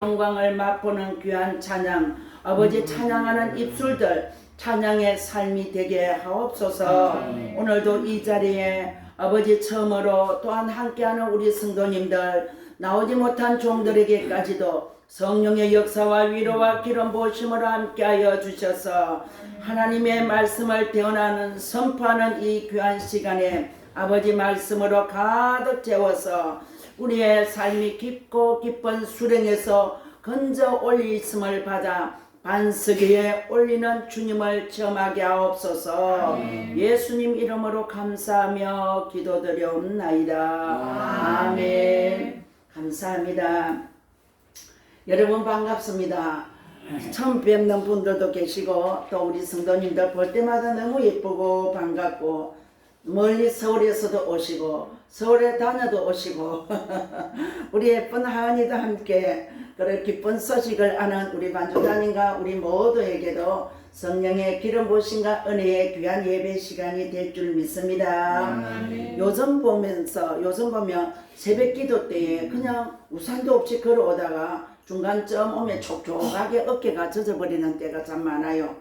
영광을 맛보는 귀한 찬양, 아버지 찬양하는 입술들 찬양의 삶이 되게 하옵소서. 오늘도 이 자리에 아버지 처음으로 또한 함께하는 우리 성도님들, 나오지 못한 종들에게까지도 성령의 역사와 위로와 기름 부으심으로 함께하여 주셔서 하나님의 말씀을 대언하는 선포하는 이 귀한 시간에 아버지 말씀으로 가득 채워서 우리의 삶이 깊고 깊은 수령에서 건져 올리심을 받아 반석 위에 올리는 주님을 체험하게 하옵소서. 예수님 이름으로 감사하며 기도드려옵나이다. 아멘. 감사합니다. 여러분 반갑습니다. 처음 뵙는 분들도 계시고 또 우리 성도님들 볼 때마다 너무 예쁘고 반갑고 멀리 서울에서도 오시고 서울에 다녀도 오시고 우리 예쁜 하은이도 함께 그런 기쁜 소식을 아는 우리 반주자님과 우리 모두에게도 성령의 기름 부으심과 은혜의 귀한 예배 시간이 될 줄 믿습니다. 요즘 보면 새벽 기도 때에 그냥 우산도 없이 걸어오다가 중간쯤 오면 촉촉하게 어깨가 젖어버리는 때가 참 많아요.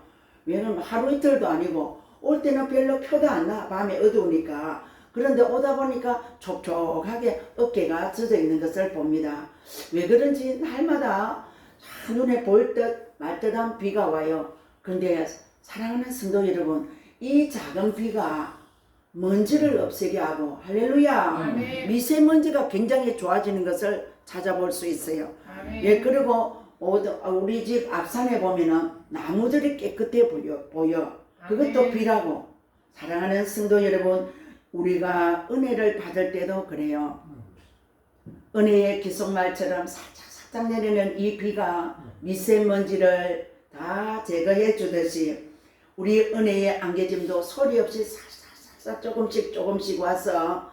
왜냐면 하루 이틀도 아니고 올 때는 별로 표도 안 나. 밤에 어두우니까. 그런데 오다 보니까 촉촉하게 어깨가 젖어 있는 것을 봅니다. 왜 그런지 날마다 눈에 보일 듯 말 듯한 비가 와요. 그런데 사랑하는 성도 여러분, 이 작은 비가 먼지를 없애게 하고 할렐루야. 미세먼지가 굉장히 좋아지는 것을 찾아볼 수 있어요. 예, 그리고 우리 집 앞산에 보면은 나무들이 깨끗해 보여. 그것도 비라고. 사랑하는 성도 여러분, 우리가 은혜를 받을 때도 그래요. 은혜의 기속말처럼 살짝 내리는 이 비가 미세먼지를 다 제거해 주듯이 우리 은혜의 안개짐도 소리 없이 살살 조금씩 와서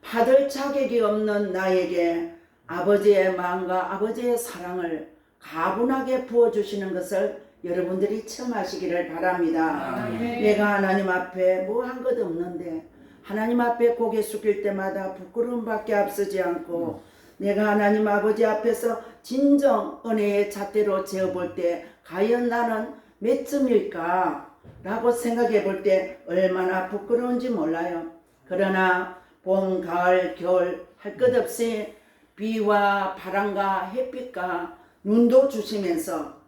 받을 자격이 없는 나에게 아버지의 마음과 아버지의 사랑을 가분하게 부어주시는 것을 여러분들이 체험하시기를 바랍니다. 내가 하나님 앞에 뭐 한 것 없는데 하나님 앞에 고개 숙일 때마다 부끄러움밖에 앞서지 않고 내가 하나님 아버지 앞에서 진정 은혜의 잣대로 재어볼 때 과연 나는 몇 점일까 라고 생각해 볼 때 얼마나 부끄러운지 몰라요. 그러나 봄, 가을, 겨울 할 것 없이 비와 바람과 햇빛과 눈도 주시면서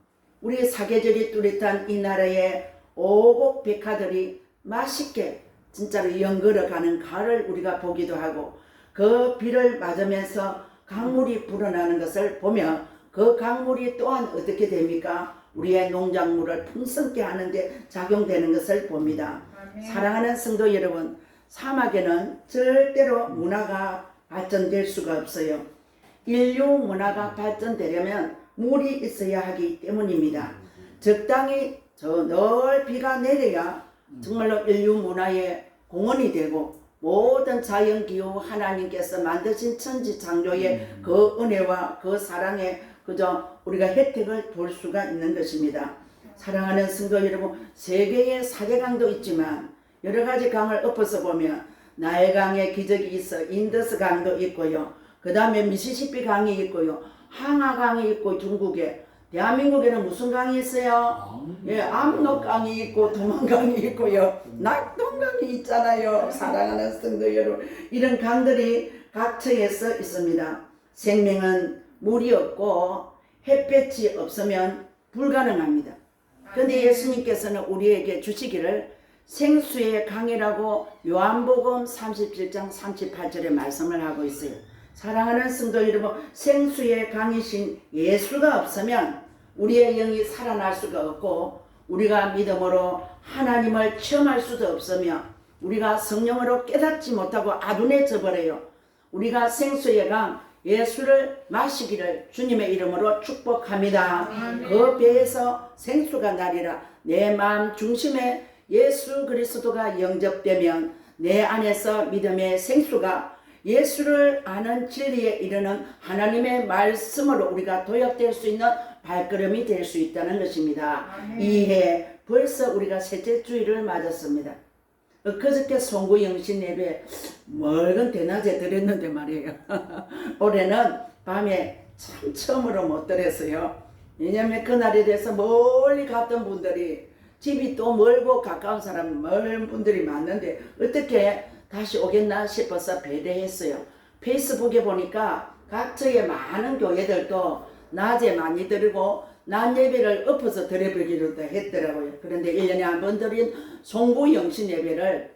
우리 사계절이 뚜렷한 이 나라의 오곡 백화들이 맛있게 진짜로 연걸어가는 가을을 우리가 보기도 하고 그 비를 맞으면서 강물이 불어나는 것을 보며 그 강물이 또한 어떻게 됩니까? 우리의 농작물을 풍성케 하는데 작용되는 것을 봅니다. 사랑하는 성도 여러분, 사막에는 절대로 문화가 발전될 수가 없어요. 인류 문화가 발전되려면 물이 있어야 하기 때문입니다. 적당히 늘 비가 내려야 정말로 인류 문화의 공헌이 되고 모든 자연기후 하나님께서 만드신 천지 창조의 그 은혜와 그 사랑에 그저 우리가 혜택을 볼 수가 있는 것입니다. 사랑하는 성도 여러분, 세계의 4대 강도 있지만 여러 가지 강을 엎어서 보면 나일강의 기적이 있어 인더스 강도 있고요. 그 다음에 미시시피 강이 있고요. 항하강이 있고 중국에 대한민국에는 무슨 강이 있어요? 예, 압록강이 있고 두만강이 있고요. 낙동강이 있잖아요. 사랑하는 성도 여러분, 이런 강들이 각처에서 있습니다. 생명은 물이 없고 햇볕이 없으면 불가능합니다. 그런데 예수님께서는 우리에게 주시기를 생수의 강이라고 요한복음 37장 38절에 말씀을 하고 있어요. 사랑하는 성도 여러분, 생수의 강이신 예수가 없으면 우리의 영이 살아날 수가 없고 우리가 믿음으로 하나님을 체험할 수도 없으며 우리가 성령으로 깨닫지 못하고 아둔해져 버려요. 우리가 생수의 강 예수를 마시기를 주님의 이름으로 축복합니다. 그 배에서 생수가 나리라. 내 마음 중심에 예수 그리스도가 영접되면 내 안에서 믿음의 생수가 예수를 아는 진리에 이르는 하나님의 말씀으로 우리가 도약될 수 있는 발걸음이 될 수 있다는 것입니다. 이해 벌써 우리가 셋째 주일을 맞았습니다. 그저께 송구 영신 예배 멀건 대낮에 드렸는데 말이에요. 올해는 밤에 참 처음으로 못 들었어요. 왜냐면 그날에 대해서 멀리 갔던 분들이 집이 또 멀고 가까운 사람 멀은 분들이 많은데 어떻게 다시 오겠나 싶어서 배려했어요. 페이스북에 보니까 각처의 많은 교회들도 낮에 많이 드리고 낮 예배를 엎어서 드려보기로 했더라고요. 그런데 1년에 한 번 드린 송구 영신 예배를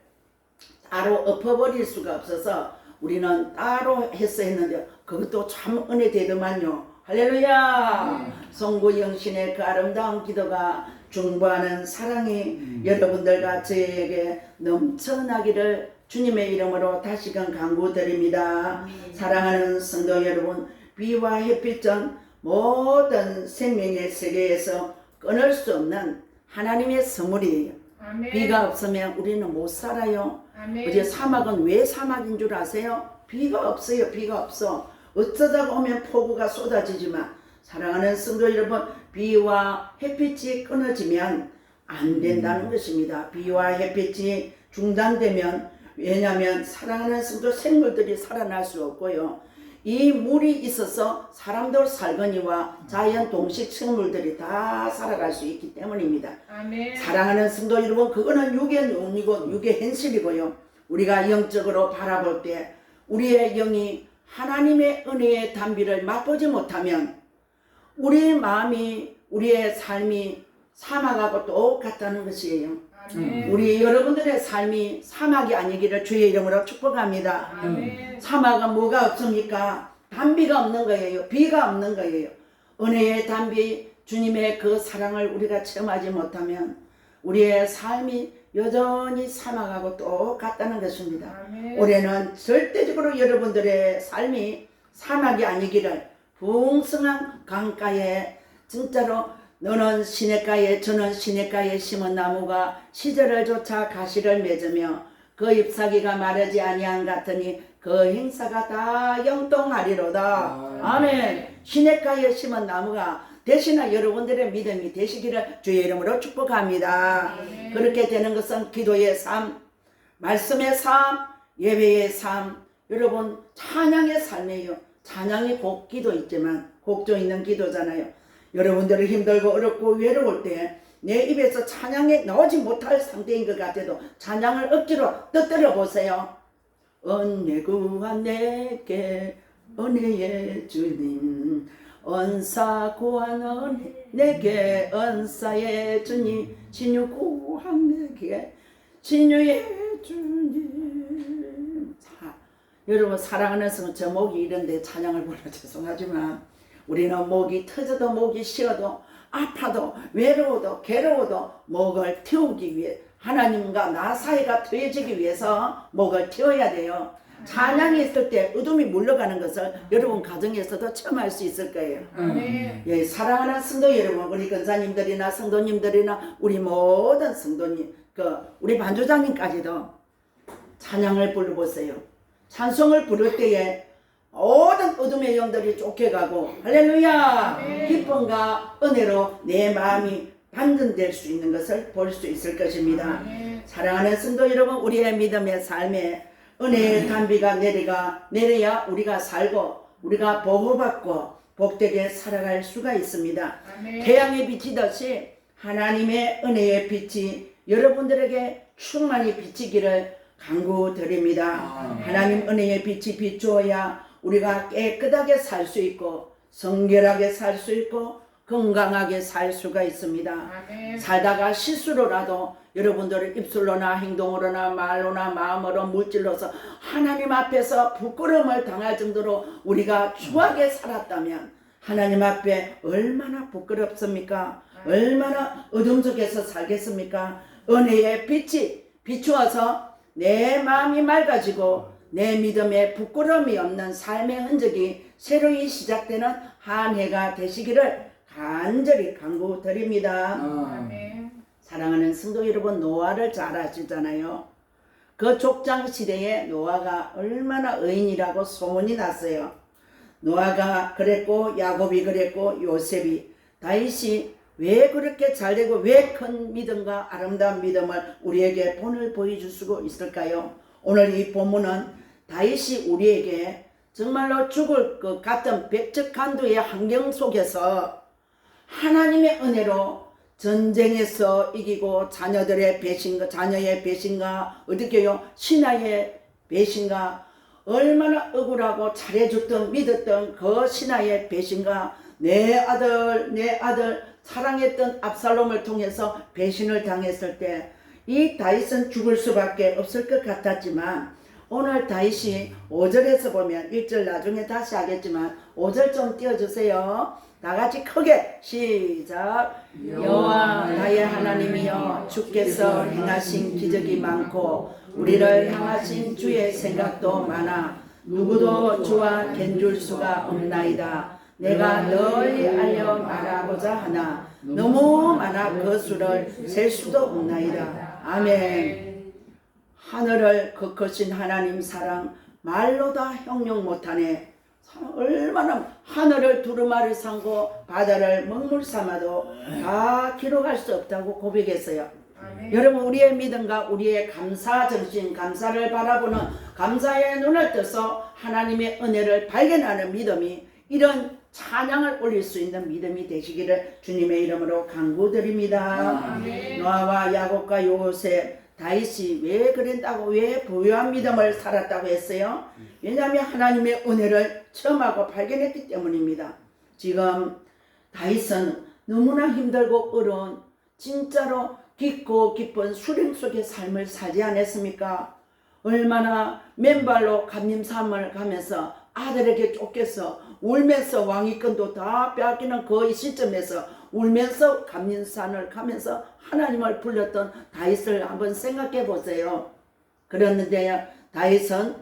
따로 엎어버릴 수가 없어서 우리는 따로 했는데 그것도 참 은혜 되더만요. 할렐루야. 송구 영신의 그 아름다운 기도가 중보하는 사랑이 여러분들과 저에게 넘쳐나기를 주님의 이름으로 다시금 간구드립니다. 사랑하는 성도 여러분, 비와 햇빛은 모든 생명의 세계에서 끊을 수 없는 하나님의 선물이에요. 아멘. 비가 없으면 우리는 못 살아요. 아멘. 어제 사막은 왜 사막인 줄 아세요? 비가 없어요. 비가 없어. 어쩌다가 오면 폭우가 쏟아지지만 사랑하는 성도 여러분, 비와 햇빛이 끊어지면 안 된다는 것입니다. 비와 햇빛이 중단되면, 왜냐하면 사랑하는 성도 생물들이 살아날 수 없고요. 이 물이 있어서 사람도 살거니와 자연 동식 생물들이 다 살아갈 수 있기 때문입니다. 아멘. 사랑하는 성도 여러분, 그거는 육의 눈이고 육의 현실이고요. 우리가 영적으로 바라볼 때 우리의 영이 하나님의 은혜의 단비를 맛보지 못하면 우리의 마음이, 우리의 삶이 사막하고 똑같다는 것이에요. 아멘. 우리 여러분들의 삶이 사막이 아니기를 주의 이름으로 축복합니다. 아멘. 사막은 뭐가 없습니까? 단비가 없는 거예요. 비가 없는 거예요. 은혜의 단비, 주님의 그 사랑을 우리가 체험하지 못하면 우리의 삶이 여전히 사막하고 똑같다는 것입니다. 아멘. 올해는 절대적으로 여러분들의 삶이 사막이 아니기를, 풍성한 강가에 진짜로 너는 시냇가에, 저는 시냇가에 심은 나무가 시절을 쫓아 가시를 맺으며 그 잎사귀가 마르지 아니한 같으니 그 행사가 다 영통하리로다. 아멘. 시냇가에 심은 나무가 대신에 여러분들의 믿음이 되시기를 주의 이름으로 축복합니다. 아멘. 그렇게 되는 것은 기도의 삶, 말씀의 삶, 예배의 삶, 여러분 찬양의 삶이에요. 찬양이 곡 기도 있지만 곡조 있는 기도잖아요. 여러분들이 힘들고 어렵고 외로울 때 내 입에서 찬양이 나오지 못할 상태인 것 같아도 찬양을 억지로 떠들어 보세요. 은혜 구한 내게 은혜의 주님, 은사 구한 은혜 내게 은사의 주님, 진유 구한 내게 진유의 주님. 자, 여러분 사랑하는 성은 저 목이 이런데 찬양을 불러 죄송하지만 우리는 목이 터져도 목이 쉬어도 아파도 외로워도 괴로워도 목을 태우기 위해, 하나님과 나 사이가 트여지기 위해서 목을 태워야 돼요. 찬양이 있을 때 어둠이 물러가는 것을 여러분 가정에서도 체험할 수 있을 거예요. 아멘. 예, 사랑하는 성도 여러분, 우리 권사님들이나 성도님들이나 우리 모든 성도님, 우리 반주장님까지도 찬양을 불러보세요. 찬송을 부를 때에 모든 어둠의 영들이 쫓겨가고 할렐루야, 아멘. 기쁨과 은혜로 내 마음이 반전될 수 있는 것을 볼 수 있을 것입니다. 아멘. 사랑하는 성도 여러분, 우리의 믿음의 삶에 은혜의 단비가 내려야 우리가 살고 우리가 보호받고 복되게 살아갈 수가 있습니다. 아멘. 태양이 비치듯이 하나님의 은혜의 빛이 여러분들에게 충만히 비치기를 간구드립니다. 하나님 은혜의 빛이 비추어야 우리가 깨끗하게 살 수 있고 성결하게 살 수 있고 건강하게 살 수가 있습니다. 아멘. 살다가 실수로라도 여러분들의 입술로나 행동으로나 말로나 마음으로 물질로서 하나님 앞에서 부끄러움을 당할 정도로 우리가 추하게 살았다면 하나님 앞에 얼마나 부끄럽습니까? 얼마나 어둠 속에서 살겠습니까? 은혜의 빛이 비추어서 내 마음이 맑아지고 내 믿음에 부끄러움이 없는 삶의 흔적이 새로이 시작되는 한 해가 되시기를 간절히 간구드립니다. 아멘. 사랑하는 성도 여러분, 노아를 잘 아시잖아요. 그 족장 시대에 노아가 얼마나 의인이라고 소문이 났어요. 노아가 그랬고 야곱이 그랬고 요셉이, 다윗이 왜 그렇게 잘되고 왜 큰 믿음과 아름다운 믿음을 우리에게 본을 보여줄 수 있을까요? 오늘 이 본문은 다윗이 우리에게 정말로 죽을 것 같은 백척간두의 환경 속에서 하나님의 은혜로 전쟁에서 이기고 자녀들의 배신과 자녀의 배신과 어떻게요? 신하의 배신과 얼마나 억울하고 잘해줬던 믿었던 그 신하의 배신과 내 아들 사랑했던 압살롬을 통해서 배신을 당했을 때 이 다윗은 죽을 수밖에 없을 것 같았지만 오늘 다윗이 5절에서 보면 1절 나중에 다시 하겠지만 5절 좀 띄워주세요. 다같이 크게 시작. 여호와 나의 하나님이여 주께서 행하신 기적이 많고 우리를 향하신 주의 생각도 많아 누구도 주와 견줄 수가 없나이다. 내가 널리 알려 말하고자 하나 너무 많아 그 수를 셀 수도 없나이다. 아멘. 하늘을 거크신 하나님 사랑 말로 다 형용 못하네. 얼마나 하늘을 두루마리 삼고 바다를 먹물 삼아도 다 기록할 수 없다고 고백했어요. 아멘. 여러분 우리의 믿음과 우리의 감사 정신, 감사를 바라보는 감사의 눈을 떠서 하나님의 은혜를 발견하는 믿음이 이런 찬양을 올릴 수 있는 믿음이 되시기를 주님의 이름으로 간구드립니다. 아멘. 노아와 야곱과 요셉, 다윗이 왜 그랬다고 왜 부유한 믿음을 살았다고 했어요? 왜냐하면 하나님의 은혜를 체험하고 발견했기 때문입니다. 지금 다윗은 너무나 힘들고 어려운 진짜로 깊고 깊은 수령 속의 삶을 살지 않았습니까? 얼마나 맨발로 감림산을 가면서 아들에게 쫓겨서 울면서 왕위권도 다 빼앗기는 그 시점에서 울면서 감림산을 가면서 하나님을 불렀던 다윗을 한번 생각해 보세요. 그랬는데 다윗은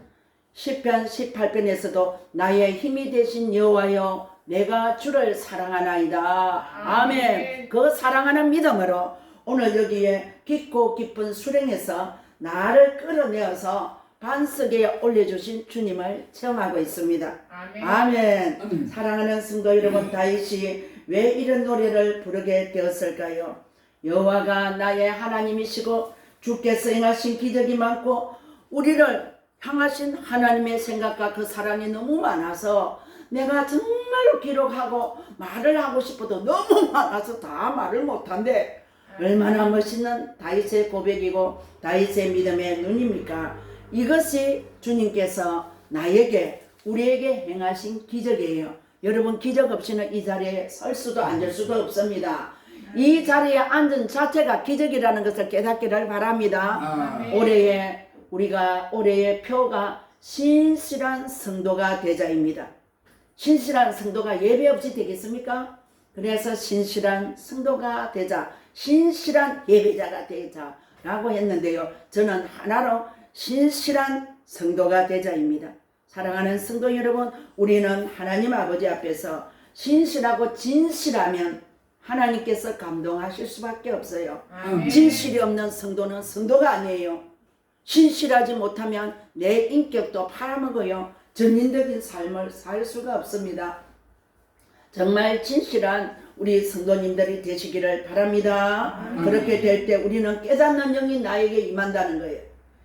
시편 18편에서도 나의 힘이 되신 여호와여 내가 주를 사랑하나이다. 아멘. 그 사랑하는 믿음으로 오늘 여기에 깊고 깊은 수령에서 나를 끌어내어서 반석에 올려주신 주님을 체험하고 있습니다. 아멘. 아멘. 사랑하는 성도 여러분, 다윗이 왜 이런 노래를 부르게 되었을까요? 여호와가 나의 하나님이시고 주께서 행하신 기적이 많고 우리를 향하신 하나님의 생각과 그 사랑이 너무 많아서 내가 정말로 기록하고 말을 하고 싶어도 너무 많아서 다 말을 못한데 얼마나 멋있는 다윗의 고백이고 다윗의 믿음의 눈입니까? 이것이 주님께서 나에게 우리에게 행하신 기적이에요. 여러분 기적 없이는 이 자리에 설 수도 앉을 수도 없습니다. 이 자리에 앉은 자체가 기적이라는 것을 깨닫기를 바랍니다. 올해의 표가 신실한 성도가 되자입니다. 신실한 성도가 예배 없이 되겠습니까? 그래서 신실한 성도가 되자, 신실한 예배자가 되자라고 했는데요. 저는 하나로 신실한 성도가 되자입니다. 사랑하는 성도 여러분, 우리는 하나님 아버지 앞에서 신실하고 진실하면 하나님께서 감동하실 수밖에 없어요. 아멘. 진실이 없는 성도는 성도가 아니에요. 신실하지 못하면 내 인격도 팔아먹어요. 전인적인 삶을 살 수가 없습니다. 정말 진실한 우리 성도님들이 되시기를 바랍니다. 그렇게 될 때 우리는 깨닫는 영이 나에게 임한다는 거예요.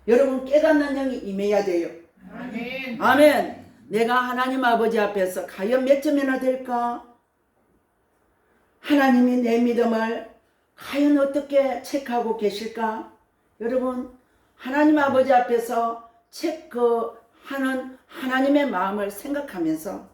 여러분 깨닫는 영이 임해야 돼요. 아멘. 아멘. 내가 하나님 아버지 앞에서 과연 몇 점이나 될까? 하나님이 내 믿음을 과연 어떻게 체크하고 계실까? 여러분 하나님 아버지 앞에서 체크하는 하나님의 마음을 생각하면서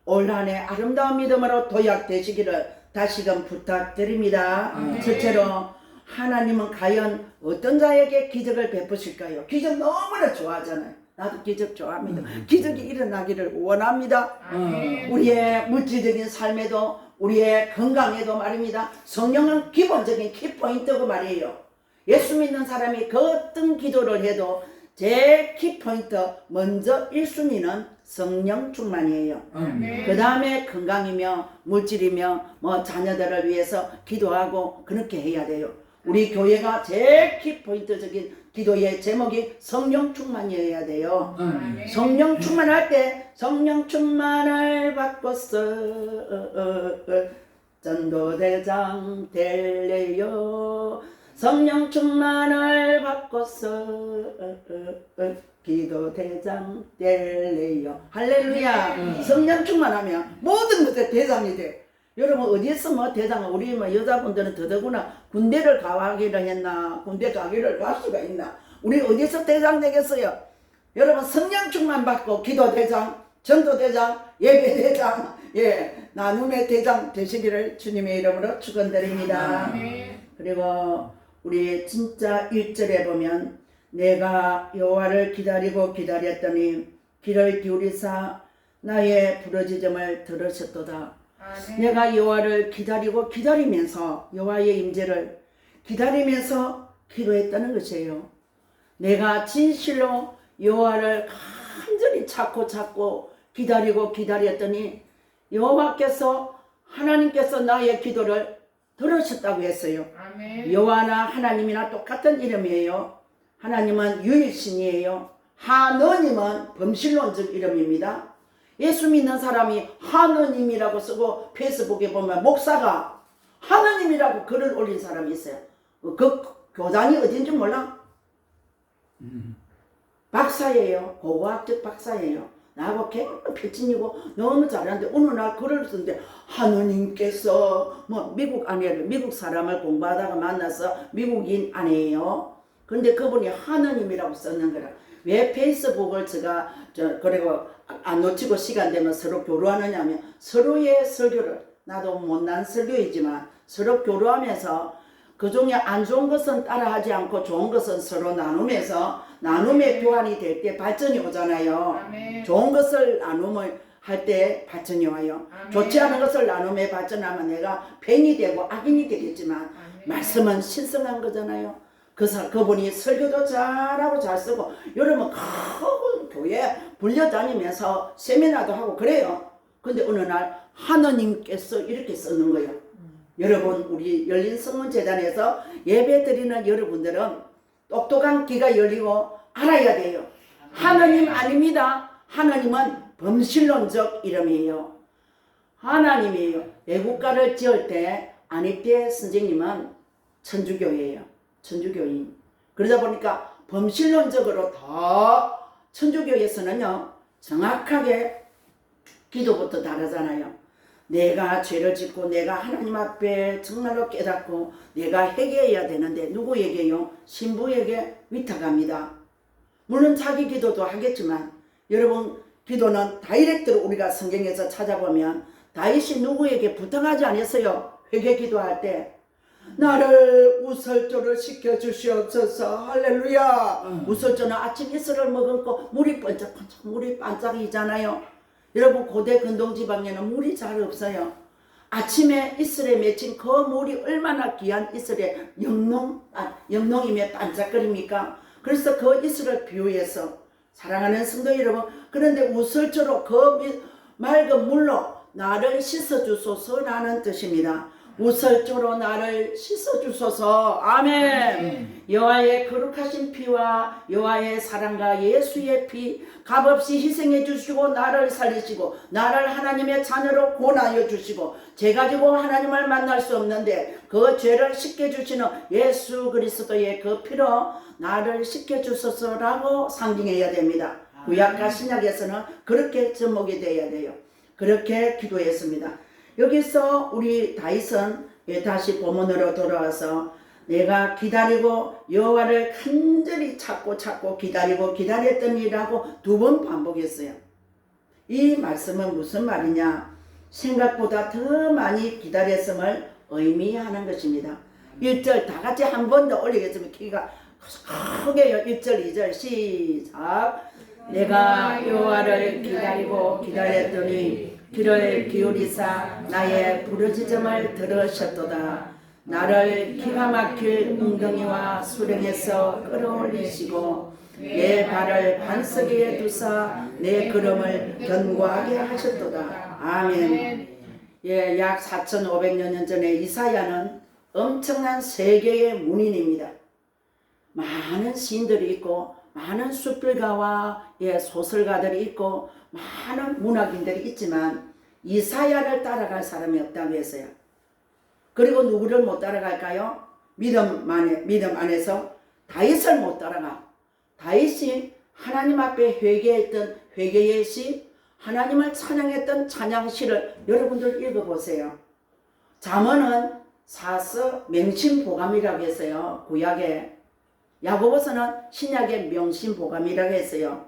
올 한 해 아름다운 믿음으로 도약되시기를 다시금 부탁드립니다. 첫째로 하나님은 과연 어떤 자에게 기적을 베푸실까요? 기적 너무나 좋아하잖아요. 나도 기적 좋아합니다. 기적이 일어나기를 원합니다. 아멘. 우리의 물질적인 삶에도 우리의 건강에도 말입니다. 성령은 기본적인 키포인트고 말이에요. 예수 믿는 사람이 그 어떤 기도를 해도 제 키포인트 먼저 1순위는 성령 충만이에요. 그 다음에 건강이며 물질이며 자녀들을 위해서 기도하고 그렇게 해야 돼요. 우리 교회가 제일 키포인트적인 기도의 제목이 성령 충만이어야 돼요. 성령 충만할 때 성령 충만을 받고서 전도대장 될래요. 성령 충만을 받고서 기도 대장 될래요. 할렐루야. 성령 충만하면 모든 것에 대장이 돼. 여러분 어디에서 뭐 대장은 우리 뭐 여자분들은 더더구나 군대를 가기를 했나 군대 가기를 갈 수가 있나 우리 어디서 대장 되겠어요? 여러분 성령 충만 받고 기도 대장, 전도 대장, 예배 대장, 예 나눔의 대장 되시기를 주님의 이름으로 축원드립니다. 그리고 우리 진짜 1절에 보면 내가 여호와를 기다리고 기다렸더니 귀를 기울이사 나의 부르짖음을 들으셨도다. 내가 여호와를 기다리고 기다리면서 여호와의 임재를 기다리면서 기도했다는 것이에요. 내가 진실로 여호와를 간절히 찾고 기다리고 기다렸더니 여호와께서 하나님께서 나의 기도를 들으셨다고 했어요. 여호와나 하나님이나 똑같은 이름이에요. 하나님은 유일신이에요. 하느님은 범실론적 이름입니다. 예수 믿는 사람이 하느님이라고 쓰고 페이스북에 보면 목사가 하느님이라고 글을 올린 사람이 있어요. 그 교단이 어딘지 몰라? 박사예요. 고고학적 박사예요. 나하고 개그 필진이고 너무 잘하는데 어느 날 글을 쓰는데 하느님께서 뭐 미국 아내를 미국 사람을 공부하다가 만나서 미국인 아내예요. 근데 그분이 하느님이라고 썼는 거라. 왜 페이스북을 제가 그리고 안 놓치고 시간 되면 서로 교류하느냐 하면 서로의 설교를 나도 못난 설교이지만 서로 교류하면서 그 중에 안 좋은 것은 따라하지 않고 좋은 것은 서로 나누면서 나눔의 교환이 될 때 발전이 오잖아요. 좋은 것을 나눔을 할 때 발전이 와요. 좋지 않은 것을 나눔에 발전하면 내가 뱀이 되고 악인이 되겠지만 말씀은 신성한 거잖아요. 그분이 설교도 잘하고 잘 쓰고 여러분 큰 교회 불려다니면서 세미나도 하고 그래요. 근데 어느 날 하느님께서 이렇게 쓰는 거예요. 여러분 우리 열린성문재단에서 예배 드리는 여러분들은 똑똑한 귀가 열리고 알아야 돼요. 하느님 아닙니다. 하느님은 범실론적 이름이에요. 하나님이에요. 애국가를 지을 때 안익대 선생님은 천주교예요. 천주교인. 그러다 보니까 범실론적으로 더 천주교에서는요 정확하게 기도부터 다르잖아요. 내가 죄를 짓고 내가 하나님 앞에 정말로 깨닫고 내가 회개해야 되는데 누구에게요? 신부에게 위탁합니다. 물론 자기 기도도 하겠지만 여러분 기도는 다이렉트로 우리가 성경에서 찾아보면 다윗이 누구에게 부탁하지 않았어요. 회개 기도할 때 나를 우설조를 시켜주시옵소서. 할렐루야. 우설조는 아침 이슬을 머금고 물이 번쩍번쩍 물이 반짝이잖아요. 여러분 고대 근동지방에는 물이 잘 없어요. 아침에 이슬에 맺힌 그 물이 얼마나 귀한 이슬에 영농임에 반짝거립니까? 그래서 그 이슬을 비유해서 사랑하는 성도 여러분 그런데 우설조로 그 맑은 물로 나를 씻어주소서라는 뜻입니다. 우설조로 나를 씻어주소서. 아멘. 여호와의 거룩하신 피와 여호와의 사랑과 예수의 피 값없이 희생해 주시고 나를 살리시고 나를 하나님의 자녀로 권하여 주시고 죄 가지고 하나님을 만날 수 없는데 그 죄를 씻겨주시는 예수 그리스도의 그 피로 나를 씻겨주소서라고 상징해야 됩니다. 구약과 신약에서는 그렇게 접목이 되어야 돼요. 그렇게 기도했습니다. 여기서 우리 다윗은 다시 본문으로 돌아와서 내가 기다리고 여호와를 간절히 찾고 기다리고 기다렸더니라고 2번 반복했어요. 이 말씀은 무슨 말이냐? 생각보다 더 많이 기다렸음을 의미하는 것입니다. 1절 다 같이 한 번 더 올리겠습니다. 키가 크게요. 1절 2절 시작. 내가 여호와를 기다리고 기다렸더니 귀를 기울이사 나의 부르짖음을 들으셨도다. 나를 기가 막힐 웅덩이와 수렁에서 끌어올리시고 내 발을 반석 위에 두사 내 걸음을 견고하게 하셨도다. 아멘. 예, 약 4,500여 년 전에 이사야는 엄청난 세계의 문인입니다. 많은 시인들이 있고 많은 수필가와 소설가들이 있고 많은 문학인들이 있지만 이사야를 따라갈 사람이 없다고 했어요. 그리고 누구를 못 따라갈까요? 믿음 안에서 다윗을 못 따라가. 다윗이 하나님 앞에 회개했던 회개의 시, 하나님을 찬양했던 찬양시를 여러분들 읽어보세요. 잠언은 사서 맹신보감이라고 했어요. 구약에. 야고보서는 신약의 명신보감이라고 했어요.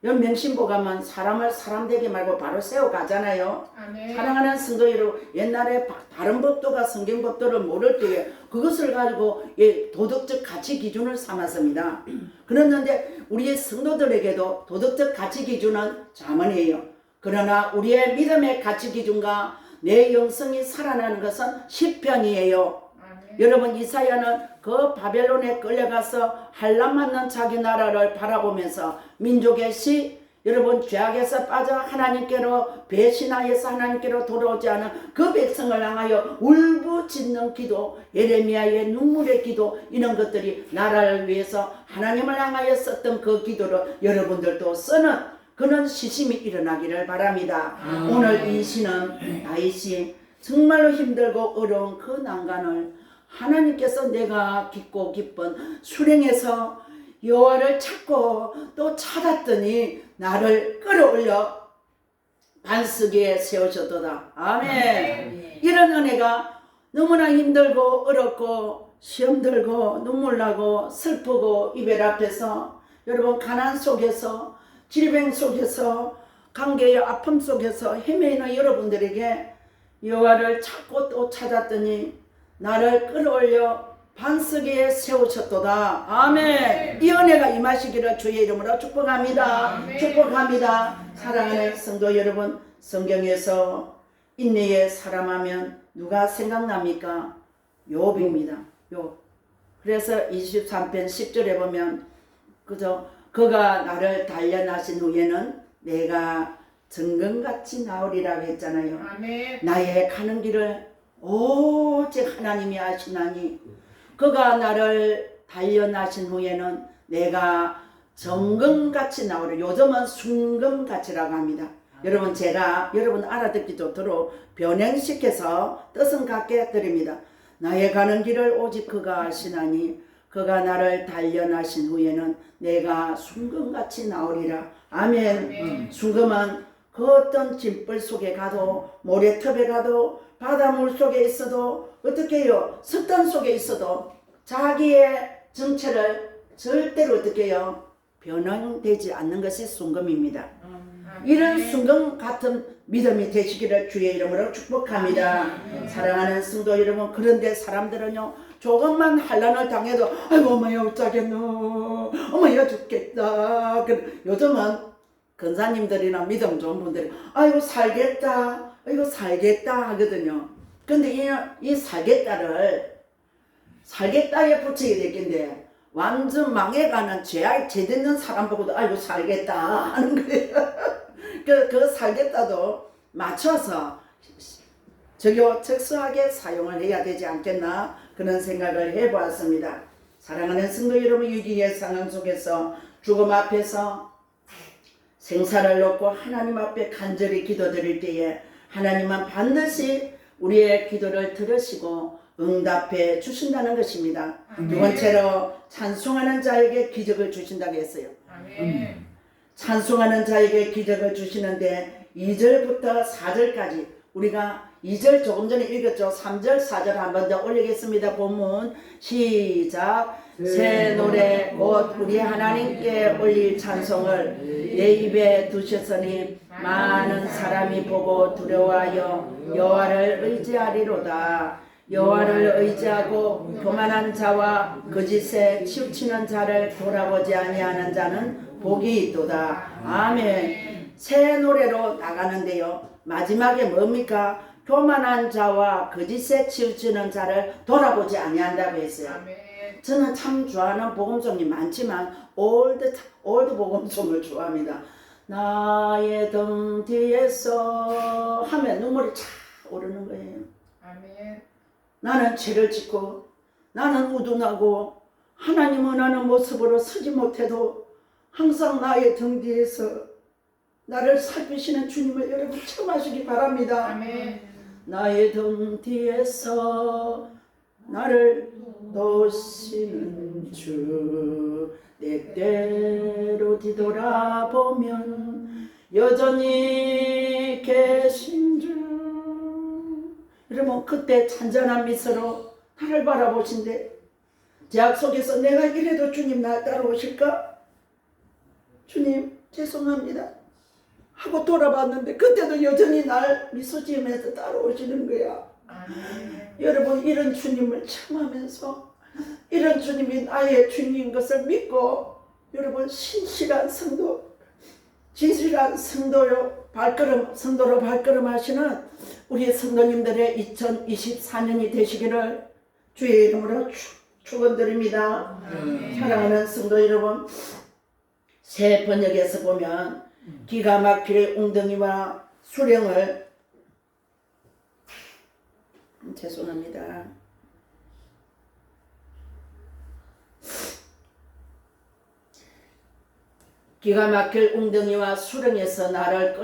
이 명신보감은 사람을 사람되게 말고 바로 세워가잖아요. 아멘. 사랑하는 성도 여러분, 옛날에 다른 법도가 성경 법도를 모를 때에 그것을 가지고 도덕적 가치 기준을 삼았습니다. 그랬는데 우리의 성도들에게도 도덕적 가치 기준은 잠언이에요. 그러나 우리의 믿음의 가치 기준과 내 영성이 살아나는 것은 시편이에요. 여러분, 이사야는 그 바벨론에 끌려가서 한란 맞는 자기 나라를 바라보면서 민족의 시, 여러분 죄악에서 빠져 하나님께로 배신하여서 하나님께로 돌아오지 않은 그 백성을 향하여 울부짖는 기도, 예레미야의 눈물의 기도, 이런 것들이 나라를 위해서 하나님을 향하여 썼던 그 기도를 여러분들도 쓰는 그런 시심이 일어나기를 바랍니다. 오늘 이 시는 다윗이 정말로 힘들고 어려운 그 난간을 하나님께서 내가 깊고 깊은 수령에서 여호와를 찾고 또 찾았더니 나를 끌어올려 반석에 세우셨도다. 아멘. 이런 은혜가 너무나 힘들고 어렵고 시험 들고 눈물 나고 슬프고 이별 앞에서 여러분 가난 속에서 질병 속에서 관계의 아픔 속에서 헤매이는 여러분들에게 여호와를 찾고 또 찾았더니 나를 끌어올려 반석에 세우셨도다. 아멘. 이 은혜가 임하시기를 주의 이름으로 축복합니다. 아멘. 축복합니다. 사랑하는 성도 여러분, 성경에서 인내의 사람하면 누가 생각납니까? 욥입니다. 욥. 그래서 23편 10절에 보면 그가 나를 단련하신 후에는 내가 정금같이 나오리라고 했잖아요. 아멘. 나의 가는 길을 오직 하나님이 아시나니 그가 나를 단련하신 후에는 내가 정금같이 나오리. 요즘은 순금같이라고 합니다. 여러분, 제가 여러분 알아듣기 좋도록 변형시켜서 뜻은 같게 드립니다. 나의 가는 길을 오직 그가 아시나니 그가 나를 단련하신 후에는 내가 순금같이 나오리라. 아멘. 순금은 그 어떤 짐불 속에 가도 모래톱에 가도 바닷물 속에 있어도 어떻게 해요? 석탄 속에 있어도 자기의 정체를 절대로 어떻게 해요? 변형되지 않는 것이 순금입니다. 이런 순금 같은 믿음이 되시기를 주의 이름으로 축복합니다. 사랑하는 성도 여러분, 그런데 사람들은요 조금만 환난을 당해도 아이고 어머야 어쩌겠노, 어머야 죽겠다. 요즘은 권사님들이나 믿음 좋은 분들이 아이고 살겠다, 아이고 살겠다 하거든요. 근데 이 살겠다에 붙이게 됐긴데 완전 망해가는 죄 짓는 사람 보고도 아이고 살겠다 하는 거예요. 그 살겠다도 맞춰서 적수하게 사용을 해야 되지 않겠나 그런 생각을 해보았습니다. 사랑하는 성도 여러분, 위기의 상황 속에서 죽음 앞에서 생사를 놓고 하나님 앞에 간절히 기도드릴 때에 하나님은 반드시 우리의 기도를 들으시고 응답해 주신다는 것입니다. 두 번째로 찬송하는 자에게 기적을 주신다고 했어요. 아멘. 찬송하는 자에게 기적을 주시는데 2절부터 4절까지 우리가 2절 조금 전에 읽었죠. 3절 4절 한 번 더 올리겠습니다. 본문 시작. 새 노래 곧 우리 하나님께 올릴 찬송을 내 입에 두셨으니 많은 사람이 보고 두려워하여 여호와를 의지하리로다. 여호와를 의지하고 교만한 자와 거짓에 치우치는 자를 돌아보지 아니하는 자는 복이 있도다. 아멘. 새 노래로 나가는데요. 마지막에 뭡니까? 교만한 자와 거짓에 치우치는 자를 돌아보지 아니한다고 했어요. 아멘. 저는 참 좋아하는 복음송이 많지만 올드 복음송을 좋아합니다. 나의 등 뒤에서 하면 눈물이 차 오르는 거예요. 아멘. 나는 죄를 짓고 나는 우둔하고 하나님 원하는 모습으로 서지 못해도 항상 나의 등 뒤에서 나를 살피시는 주님을 여러분 체험하시기 바랍니다. 아멘. 나의 등 뒤에서 나를 도우시는 주 때때로 뒤돌아보면 여전히 계신 주. 여러분 그때 찬잔한 미소로 나를 바라보신대. 제약 속에서 내가 이래도 주님 나 따라오실까? 주님 죄송합니다 하고 돌아봤는데 그때도 여전히 날 미소 지으면서 따라오시는 거야. 아멘. 여러분 이런 주님을 청하면서 이런 주님이 나의 주님인 것을 믿고 여러분 신실한 성도, 진실한 성도로 발걸음하시는 우리 성도님들의 2024년이 되시기를 주의 이름으로 축원드립니다. 사랑하는 성도 여러분, 새 번역에서 보면 기가 막힐 웅덩이와 수령을 죄송합니다. 기가 막힐 웅덩이와 수렁에서 나를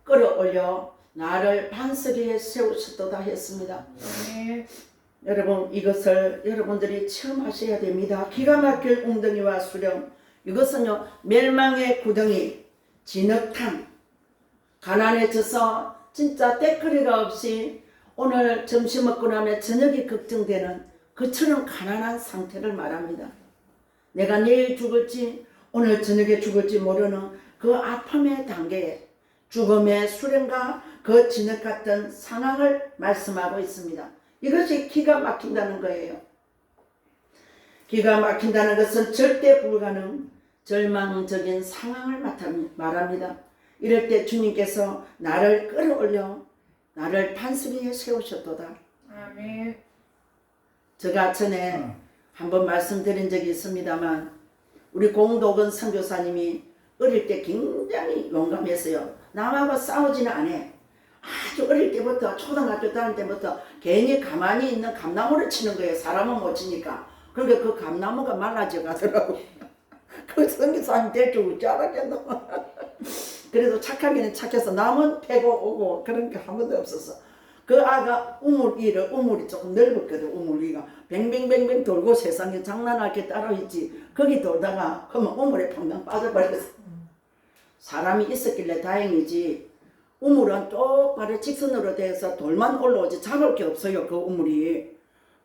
끌어올려 나를 반석 위에 세우셨도다 했습니다. 아멘. 여러분 이것을 여러분들이 체험하셔야 됩니다. 기가 막힐 웅덩이와 수령, 이것은요 멸망의 구덩이, 진흙탕, 가난해져서 진짜 때거리가 없이 오늘 점심 먹고 나면 저녁이 걱정되는 그처럼 가난한 상태를 말합니다. 내가 내일 죽을지 오늘 저녁에 죽을지 모르는 그 아픔의 단계에 죽음의 수령과 그 진흙 같은 상황을 말씀하고 있습니다. 이것이 기가 막힌다는 거예요. 기가 막힌다는 것은 절대 불가능, 절망적인 상황을 말합니다. 이럴 때 주님께서 나를 끌어올려 나를 반석 위에 세우셨도다. 아멘. 제가 전에 한번 말씀드린 적이 있습니다만 우리 공덕은 선교사님이 어릴 때 굉장히 용감했어요. 남하고 싸우지는 않아. 아주 어릴 때부터 초등학교 다닐 때부터 괜히 가만히 있는 감나무를 치는 거예요. 사람은 못 치니까. 그러니까 그 감나무가 말라져 가더라고. 그 선교사님 될 줄 알았겠노. 그래도 착하기는 착해서 남은 패고 오고 그런 게 한 번도 없었어. 그 아가 우물이 조금 넓었거든. 우물위가 뱅뱅뱅뱅 돌고 세상에 장난할 게 따로 있지. 거기 돌다가 그러면 우물에 펑당 빠져버렸어. 사람이 있었길래 다행이지. 우물은 똑바로 직선으로 돼서 돌만 올라오지 잡을 게 없어요. 그 우물이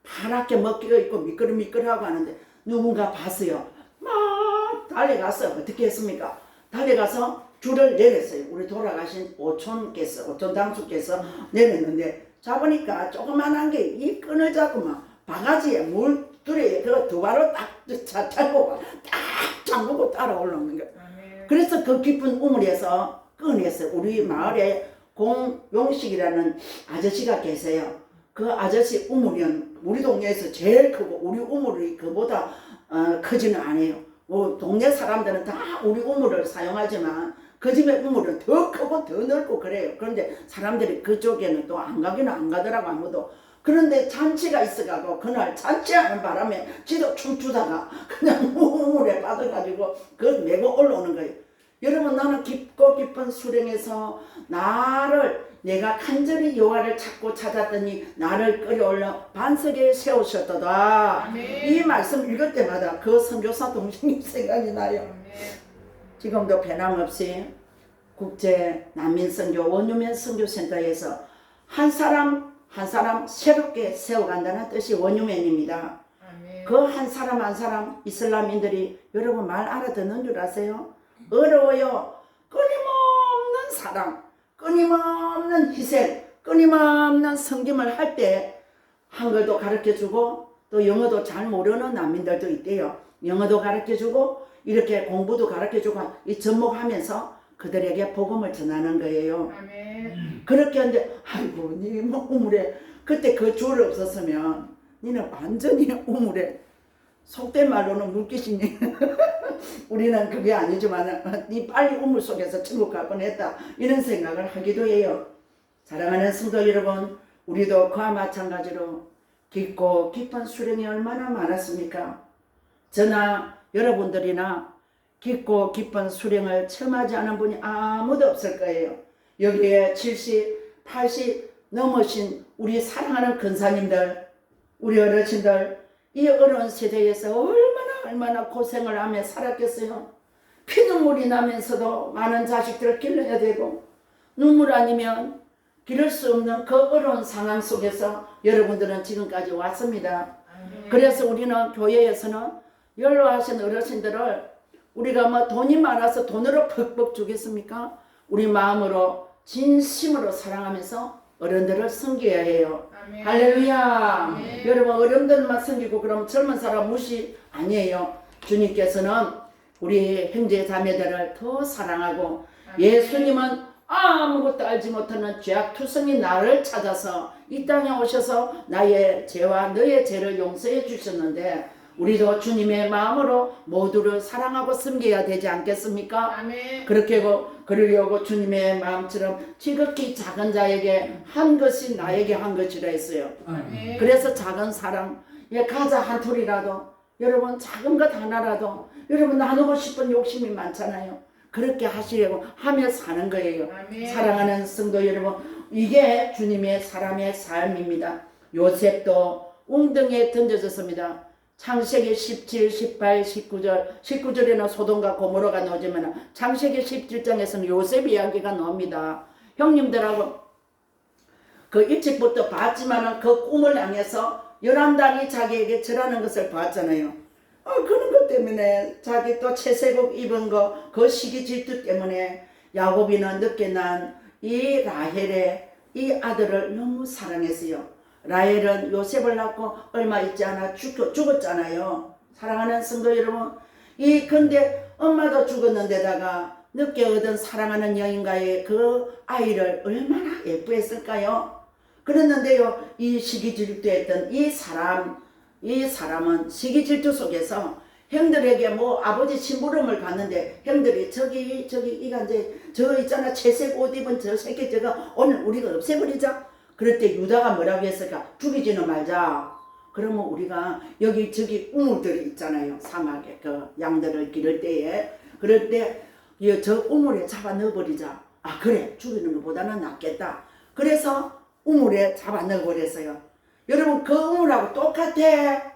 파랗게 먹기가 있고 미끌미끌하고 하는데 누군가 봤어요. 막 달려가서 어떻게 했습니까? 달려가서 줄을 내렸어요. 우리 돌아가신 오촌 당수께서 내렸는데 잡으니까 조그만한 게 이 끈을 잡고 막 바가지에 물들에 그 두 발로 딱 잡고 딱 잠그고 따라 올라오는 거예요. 아멘. 그래서 그 깊은 우물에서 꺼냈어요. 우리 마을에 공용식이라는 아저씨가 계세요. 그 아저씨 우물은 우리 동네에서 제일 크고 우리 우물이 그보다 크지는 않아요. 동네 사람들은 다 우리 우물을 사용하지만 그 집의 우물은 더 크고 더 넓고 그래요. 그런데 사람들이 그쪽에는 또 안 가기는 안 가더라고 아무도. 그런데 잔치가 있어가고 그날 잔치하는 바람에 지도 춤추다가 그냥 우물에 빠져가지고 그걸 메고 올라오는 거예요. 여러분 나는 깊고 깊은 수령에서 내가 간절히 여호와를 찾았더니 나를 끌어올려 반석에 세우셨도다. 아멘. 이 말씀 읽을 때마다 그 선교사 동생이 생각이 나요. 아멘. 지금도 변함없이 국제 난민선교 원유면 선교센터에서 한 사람 한 사람 새롭게 세워간다는 뜻이 원유면입니다. 아멘. 그 한 사람 한 사람 이슬람인들이 여러분 말 알아듣는 줄 아세요? 어려워요. 끊임없는 사랑, 끊임없는 희생, 끊임없는 섬김을 할 때 한글도 가르쳐주고 또 영어도 잘 모르는 난민들도 있대요. 영어도 가르쳐주고 이렇게 공부도 가르쳐주고 이 접목하면서 그들에게 복음을 전하는 거예요. 아멘. 그렇게 하는데 아이고 니 뭐 우물에 그때 그 줄 없었으면 니는 완전히 우물에 속된 말로는 물귀신이 우리는 그게 아니지만 니 빨리 우물 속에서 천국 갈 뻔했다 이런 생각을 하기도 해요. 사랑하는 성도 여러분, 우리도 그와 마찬가지로 깊고 깊은 수령이 얼마나 많았습니까? 저나 여러분들이나 깊고 깊은 수령을 체험하지 않은 분이 아무도 없을 거예요. 여기에 70, 80 넘으신 우리 사랑하는 근사님들, 우리 어르신들 이 어려운 세대에서 얼마나 고생을 하며 살았겠어요. 피눈물이 나면서도 많은 자식들을 길러야 되고 눈물 아니면 기를 수 없는 그 어려운 상황 속에서 여러분들은 지금까지 왔습니다. 그래서 우리는 교회에서는 연로하신 어르신들을 우리가 뭐 돈이 많아서 돈으로 퍽퍽 주겠습니까? 우리 마음으로 진심으로 사랑하면서 어른들을 섬겨야 해요. 아멘. 할렐루야. 아멘. 여러분 어른들만 섬기고 그러면 젊은 사람 무시 아니에요. 주님께서는 우리 형제 자매들을 더 사랑하고 예수님은 아무것도 알지 못하는 죄악투성이 나를 찾아서 이 땅에 오셔서 나의 죄와 너의 죄를 용서해 주셨는데 우리도 주님의 마음으로 모두를 사랑하고 섬겨야 되지 않겠습니까? 아멘. 그렇게 그러려고 주님의 마음처럼 지극히 작은 자에게 한 것이 나에게 한 것이라 했어요. 아멘. 그래서 작은 사랑, 과자 한 톨이라도 여러분 작은 것 하나라도 여러분 나누고 싶은 욕심이 많잖아요. 그렇게 하시려고 하며 사는 거예요. 아멘. 사랑하는 성도 여러분, 이게 주님의 사람의 삶입니다. 요셉도 웅덩이에 던져졌습니다. 창세기 17, 18, 19절에는 소돔과 고모라가 나오지만 창세기 17장에서는 요셉 이야기가 나옵니다. 형님들하고 그 일찍부터 봤지만은 그 꿈을 향해서 11달이 자기에게 절하는 것을 봤잖아요. 그런 것 때문에 자기 또 채색옷 입은 그 시기 질투 때문에 야곱이는 늦게 난 이 라헬의 이 아들을 너무 사랑했어요. 라헬은 요셉을 낳고 얼마 있지 않아 죽었잖아요. 사랑하는 성도 여러분, 근데 엄마도 죽었는데다가 늦게 얻은 사랑하는 여인과의 그 아이를 얼마나 예뻐했을까요? 그랬는데요, 이 시기 질투했던 이 사람은 시기 질투 속에서 형들에게 뭐 아버지 심부름을 갔는데 형들이 저기 이가 이제 저 있잖아 채색 옷 입은 저 새끼 저거 오늘 우리가 없애버리자. 그럴 때 유다가 뭐라고 했을까? 죽이지는 말자. 그러면 우리가 여기 저기 우물들이 있잖아요. 사막에 그 양들을 기를 때에 그럴 때 저 우물에 잡아 넣어버리자. 그래 죽이는 것보다는 낫겠다. 그래서 우물에 잡아 넣어버렸어요. 여러분 그 우물하고 똑같아.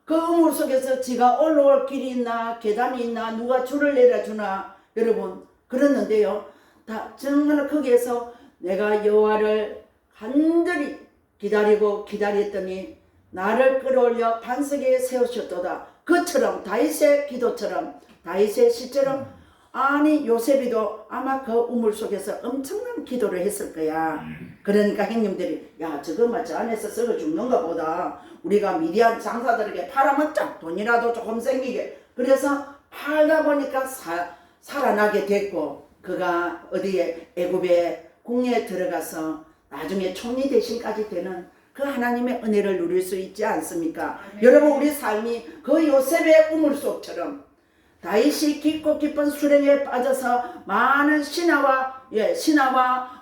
그 우물 속에서 지가 올라올 길이 있나 계단이 있나 누가 줄을 내려주나 여러분 그랬는데요. 다 정말 거기에서 내가 여호와를 간절히 기다렸더니 나를 끌어올려 반석에 세우셨도다. 그처럼 다윗의 기도처럼 다윗의 시처럼 아니 요셉이도 아마 그 우물 속에서 엄청난 기도를 했을 거야. 그러니까 형님들이 야 저거 저 안에서 썩어 죽는가 보다 우리가 미디안 장사들에게 팔아면 쫙 돈이라도 조금 생기게 그래서 팔다 보니까 살아나게 됐고 그가 어디에 애굽의 궁에 들어가서 나중에 총리 대신까지 되는 그 하나님의 은혜를 누릴 수 있지 않습니까? 여러분 우리 삶이 그 요셉의 우물 속처럼 다윗이 깊고 깊은 수렁에 빠져서 많은 신하와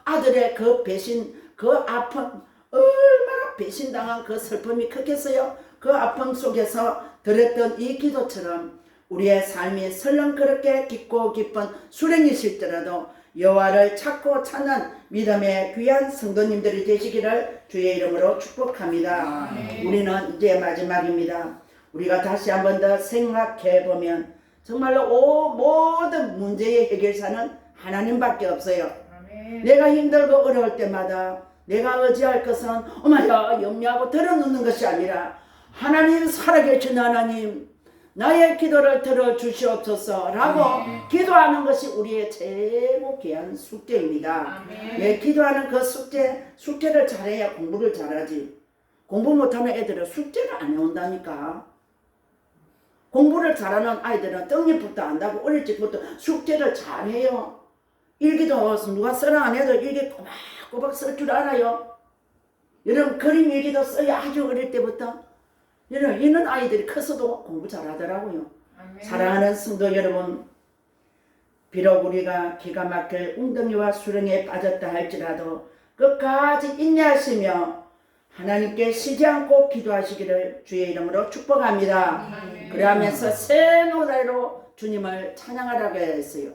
아들의 그 배신, 그 아픔, 얼마나 배신당한 그 슬픔이 크겠어요. 그 아픔 속에서 들었던 이 기도처럼 우리의 삶이 설령 그렇게 깊고 깊은 수렁이실지라도 여호와를 찾고 찾는 믿음의 귀한 성도님들이 되시기를 주의 이름으로 축복합니다. 우리는 이제 마지막입니다. 우리가 다시 한 번 더 생각해 보면 정말로 모든 문제의 해결사는 하나님밖에 없어요. 아멘. 내가 힘들고 어려울 때마다 내가 의지할 것은 어머야 염려하고 덜어놓는 것이 아니라 하나님 살아계신 하나님 나의 기도를 들어주시옵소서 라고 기도하는 것이 우리의 최고 귀한 숙제입니다. 기도하는 그 숙제를 잘해야 공부를 잘하지. 공부 못하는 애들은 숙제를 안 해온다니까. 공부를 잘하는 아이들은 떡잎부터 안다고 어릴 적부터 숙제를 잘해요. 일기도 누가 써라 안 해도 일기 꼬박꼬박 쓸 줄 알아요. 여러분 그림 일기도 써야 아주 어릴 때부터. 여러분 이런 아이들이 커서도 공부 잘하더라고요. 사랑하는 성도 여러분, 비록 우리가 기가 막힐 웅덩이와 수렁에 빠졌다 할지라도 끝까지 인내하시며 하나님께 쉬지 않고 기도하시기를 주의 이름으로 축복합니다. 그러하면서 새 노래로 주님을 찬양하라고 했어요.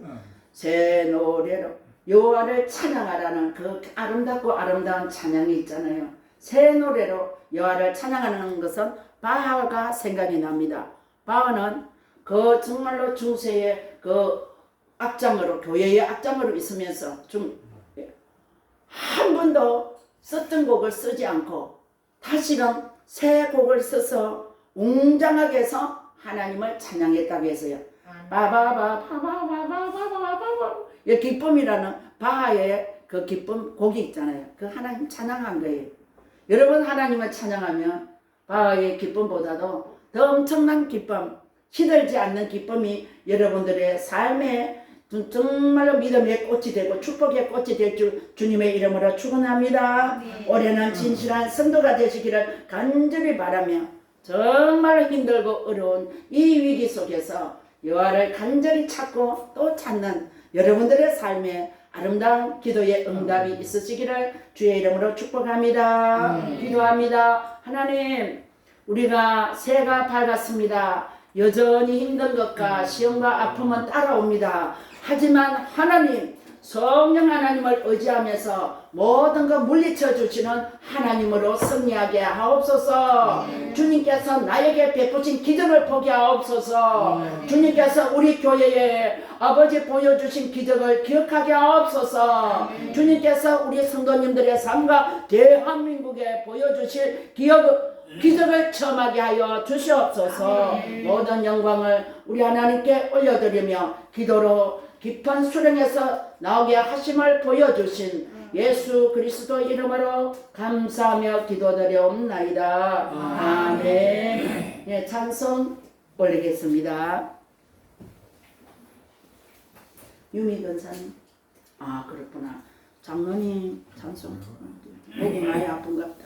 새 노래로 여호와를 찬양하라는 그 아름답고 아름다운 찬양이 있잖아요. 새 노래로 여호와를 찬양하는 것은 바하가 생각이 납니다. 바하는 그 정말로 중세의 그 악장으로 교회의 악장으로 있으면서 한 번도 썼던 곡을 쓰지 않고 다시금 새 곡을 써서 웅장하게 해서 하나님을 찬양했다고 했어요. 바바바바바바바바바바 이 기쁨이라는 바하의 그 기쁨 곡이 있잖아요. 그 하나님 찬양한 거예요. 여러분 하나님을 찬양하면 바하의 기쁨보다도 더 엄청난 기쁨, 시들지 않는 기쁨이 여러분들의 삶에 정말로 믿음의 꽃이 되고 축복의 꽃이 될 줄 주님의 이름으로 축원합니다. 올해는 진실한 성도가 되시기를 간절히 바라며 정말 힘들고 어려운 이 위기 속에서 여호와를 간절히 찾고 또 찾는 여러분들의 삶에 아름다운 기도의 응답이 있으시기를 주의 이름으로 축복합니다. 기도합니다. 하나님, 우리가 새해가 밝았습니다. 여전히 힘든 것과 시험과 아픔은 따라옵니다. 하지만 하나님, 성령 하나님을 의지하면서 모든 것 물리쳐 주시는 하나님으로 승리하게 하옵소서. 주님께서 나에게 베푸신 기적을 보게 하옵소서. 주님께서 우리 교회에 아버지 보여주신 기적을 기억하게 하옵소서. 주님께서 우리 성도님들의 삶과 대한민국에 보여주실 기적을 체험하게 하여 주시옵소서. 모든 영광을 우리 하나님께 올려드리며 기도로 깊은 수령에서 나오게 하심을 보여주신 예수 그리스도 이름으로 감사하며 기도드려옵나이다. 아멘. 예, 찬송 올리겠습니다. 유미 권사님. 아, 그렇구나. 장로님 찬송. 목이 많이 아픈가 보다.